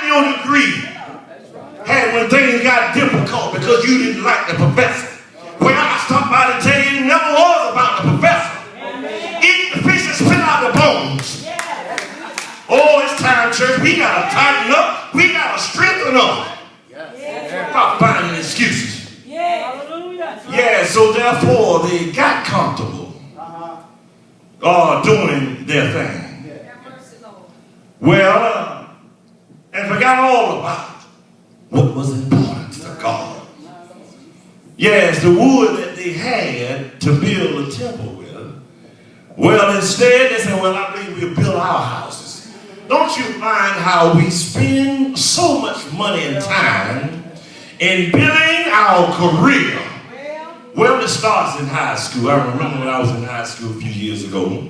gotten your degree had when things got difficult because you didn't like the professor. Well, I stopped by to tell you it never was about the professor. Eat the fish and spit out the bones. Oh, it's time, church. We got to tighten up. We got to strengthen up. Stop finding excuses. Yeah, so therefore they got comfortable doing their thing. Well, and forgot all about what was important to God. Yes, the wood that they had to build a temple with. Well, instead they said, well, I believe we'll build our houses. Don't you find how we spend so much money and time in building our career? Well, it starts in high school. I remember when I was in high school a few years ago.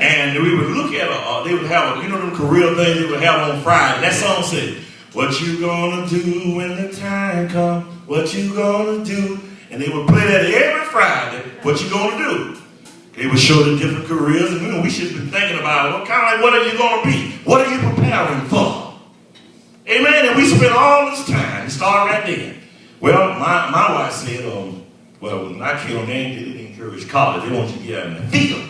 And we would look at, they would have, you know, them career things they would have on Friday. That song said, what you gonna do when the time comes? What you gonna do? And they would play that every Friday. What you gonna do? They would show the different careers. And you know, we should be thinking about what are you gonna be? What are you preparing for? Amen. And we spent all this time. Start right there. Well, my wife said, well, when I came on, they didn't encourage college. They want you to get out in the field.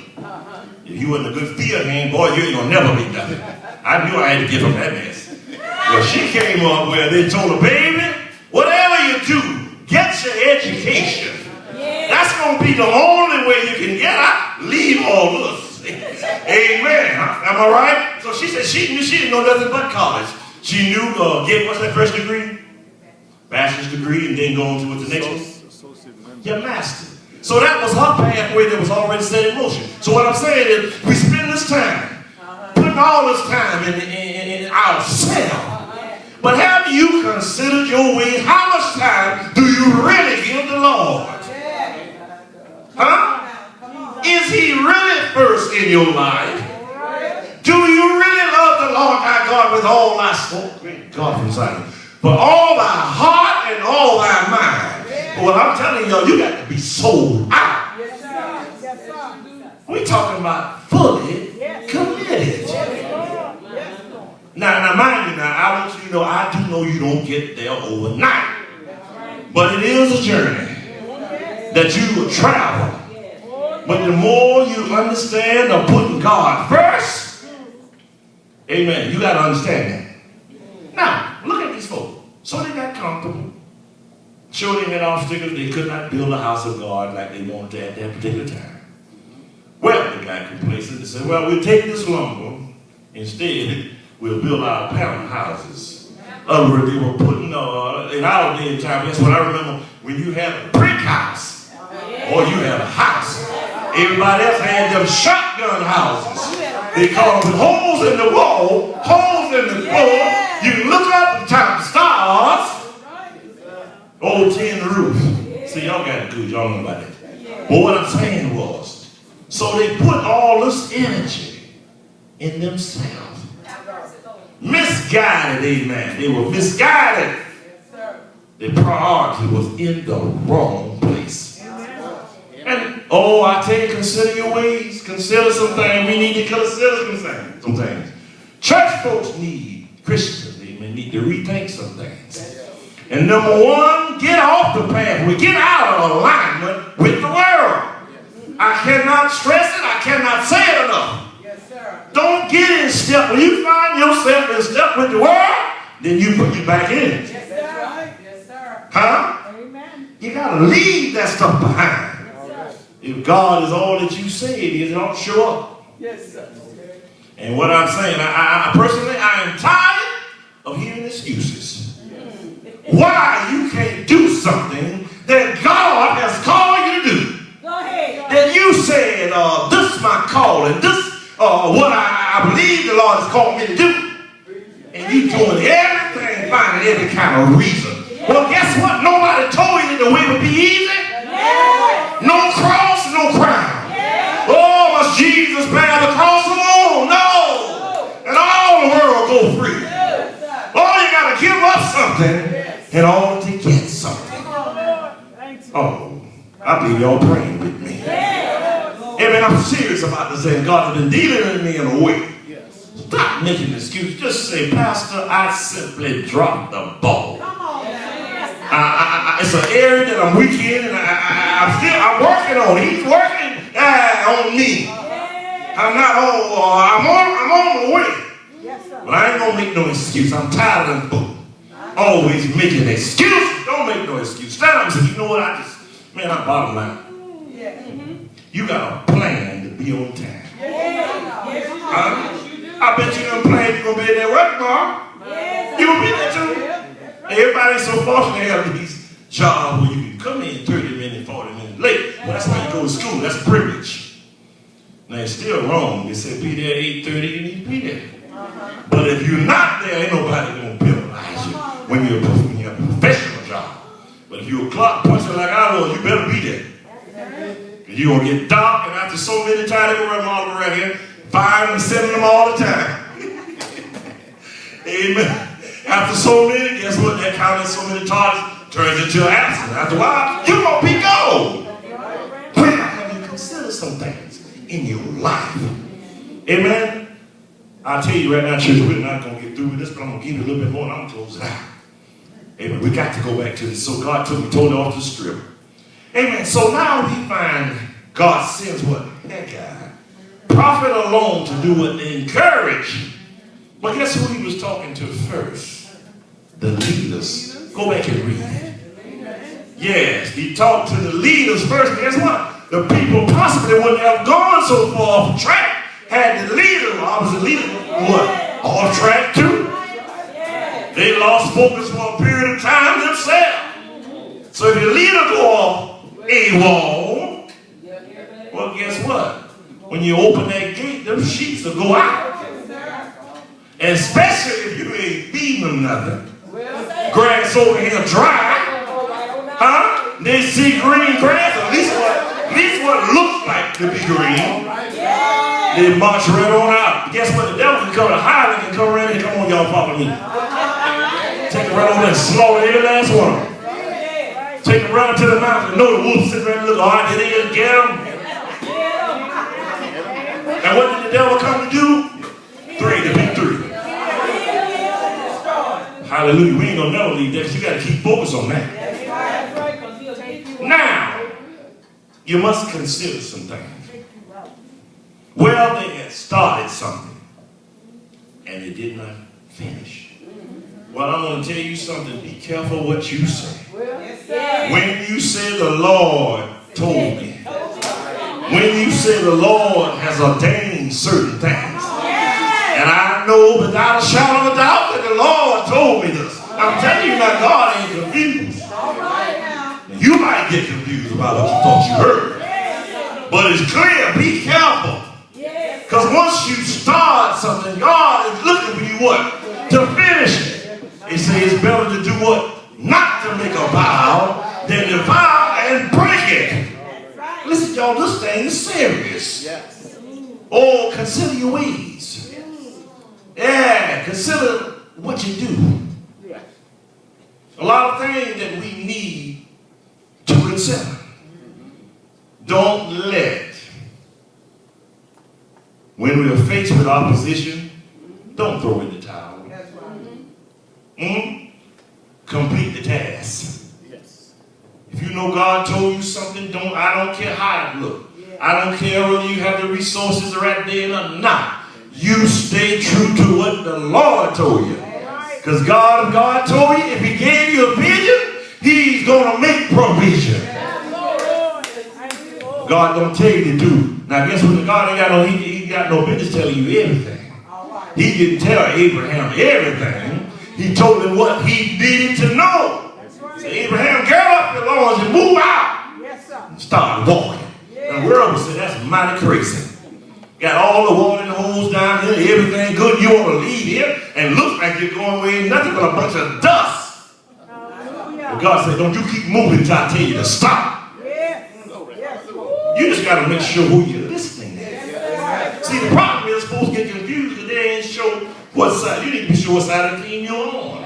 If you wasn't a good field hand, boy, you ain't gonna never be nothing. I knew I had to get from that mess. Well, she came up where they told her, baby, whatever you do, get your education. That's gonna be the only way you can get out. Leave all this. Amen. Am I right? So she said she didn't know nothing but college. She knew get what's that first degree? Bachelor's degree, and then go on to what's the next one? Your master. So that was her pathway that was already set in motion. So what I'm saying is, we spend this time, putting all this time in ourselves. But have you considered your ways? How much time do you really give the Lord? Huh? Is he really first in your life? Do you really love the Lord thy God with all thy soul? God from Zion. But all thy heart and all thy mind. Well, I'm telling y'all, you got to be sold out. We're talking about fully committed. Now, mind you, I want you to know, I do know you don't get there overnight. But it is a journey that you will travel. But the more you understand of putting God first, amen, you got to understand that. Now, look at these folks. So they got comfortable. Sure, they met obstacles. They could not build a house of God like they wanted to at that particular time. Well, they got complacent. They said, well, we'll take this lumber. Instead, we'll build our pound houses. Other words, they were putting, in our day and time, that's what I remember, when you had a brick house, or you had a house. Everybody else had them shotgun houses. They called them holes in the wall, holes in the floor. You can look up and top the stars. Old tin roof. See, y'all got it good. Y'all know about that. But what I'm saying was, so they put all this energy in themselves. Misguided, amen. They were misguided. Their priority was in the wrong place. And, I tell you, consider your ways. Consider some things. We need to consider some things. Church folks Christians, need to rethink some things. And number one, get off the pathway. Get out of alignment with the world. I cannot stress it. I cannot say it enough. Yes, sir. Don't get in step. When you find yourself in step with the world, then you put you back in it. Yes, sir. Yes, sir. Huh? Amen. You got to leave that stuff behind. Yes, sir. If God is all that you say it is, it don't show up. Yes, sir. And what I'm saying, I personally, I am tired of hearing excuses. Why you can't do something that God has called you to do. Go ahead. That you said, this is my calling, this what I believe the Lord has called me to do. And you doing everything, finding every kind of reason. Well, guess what? Nobody told you that the way would be easy. No cross, no crown. Oh, must Jesus bear the cross alone? No. And all the world go free. Oh, you got to give up something in order to get something. Oh, I believe y'all praying with me. Amen. I'm serious about this thing. God has been dealing with me in a way. Stop making excuses. Just say, Pastor, I simply dropped the ball. It's an area that I'm weak in, and I'm working on it. He's working on me. I'm on the way. But I ain't gonna make no excuse. I'm tired of them folks always making excuses. Don't make no excuse. Stand up and say, you know what? I bottom line. You got a plan to be on time. I bet you don't plan you're gonna be there work tomorrow. You gonna be there too. Everybody's so fortunate to have these jobs where you can come in 30 minutes, 40 minutes late. Well, that's why you go to school. That's a privilege. Now, it's still wrong. They said be there at 8:30, you need to be there. But if you're not there, ain't nobody going to penalize you when you're a professional job. But if you're a clock puncher like I was, you better be there. Because you're going to get dark, and after so many times, they go run all around here, 5 and 7 of them all the time. Amen. After so many, guess what? That counting so many targets turns into an accident. After a while, you're going to be gone. When have you considered some things in your life? Amen. I'll tell you right now, church, we're not going to get through with this, but I'm going to give you a little bit more and I'm going to close it out. Amen. We got to go back to this. So God took me totally off the strip. Amen. So now we find God sends what? Haggai. Prophet alone to do what? To encourage. But guess who he was talking to first? The leaders. Go back and read it. Yes, he talked to the leaders first. Guess what? The people possibly wouldn't have gone so far off track had the leader, opposite leader, what? Off track too. They lost focus for a period of time themselves. So if your leader go off AWOL, well, guess what? When you open that gate, them sheep will go out. And especially if you ain't feeding them nothing. Grass over here dry. Huh? They see green grass, at least what looks like to be green. They march right on out. Guess what? The devil can come to hide and come around and come on, y'all follow me. Take it right over there and slaughter every last one. Take it right to the mountain. Know the wolf sitting there and look, all right, did they get them? And what did the devil come to do? The big three. Hallelujah. We ain't gonna never leave that. You got to keep focus on that. Now, you must consider some things. Well, they had started something, and they did not finish. Well, I'm going to tell you something. Be careful what you say. When you say the Lord told me, when you say the Lord has ordained certain things, and I know without a shadow of a doubt that the Lord told me this. I'm telling you now, God ain't confused. You might get confused about what you thought you heard. But it's clear, be careful. Because once you start something, God is looking for you what? To finish it. He says it's better to do what? Not to make a vow than to vow and break it. Listen, y'all, this thing is serious. Oh, consider your ways. Yeah, consider what you do. A lot of things that we need to consider. Don't let, when we are faced with opposition, don't throw in the towel. Complete the task. If you know God told you something, I don't care how it looks. I don't care whether you have the resources right there or not. You stay true to what the Lord told you. Because God told you, if he gave you a vision, he's going to make provision. God don't tell you to do. Now guess what? God ain't got no business telling you everything. He didn't tell Abraham everything. He told him what he needed to know. So Abraham, get up your loins and move out. And start walking. And the world would say, that's mighty crazy. Got all the water in the holes down here, everything good. You want to leave here and look like you're going away, nothing but a bunch of dust. But God said, don't you keep moving until I tell you to stop. You just got to make sure who you're listening to. See, the problem is supposed to get confused because they ain't sure what side. You need to be sure what side of the team you're on.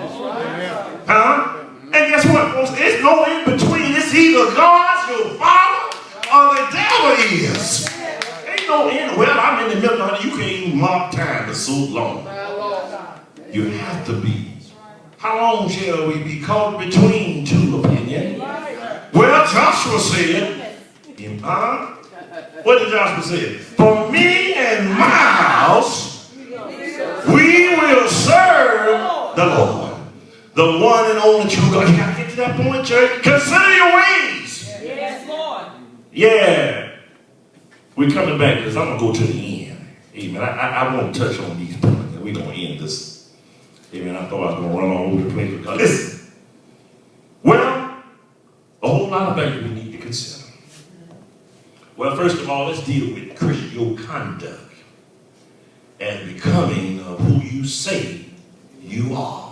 Huh? And guess what, folks? There's no in between. It's either God's your father or the devil is. ain't no end. Well, I'm in the middle of it. You can't even mark time for so long. You have to be. How long shall we be caught between two opinions? Well, Joshua said, what did Joshua say? For me and my house, we will serve the Lord. The one and only true God. You got to get to that point, church. Consider your ways. Yes, Lord. Yeah. We're coming back because I'm going to go to the end. Amen. I won't touch on these points. We're going to end this. Amen. I thought I was going to run all over the place. Because listen. Well, a whole lot of things we need to consider. Well, first of all, let's deal with Christian conduct and becoming who you say you are.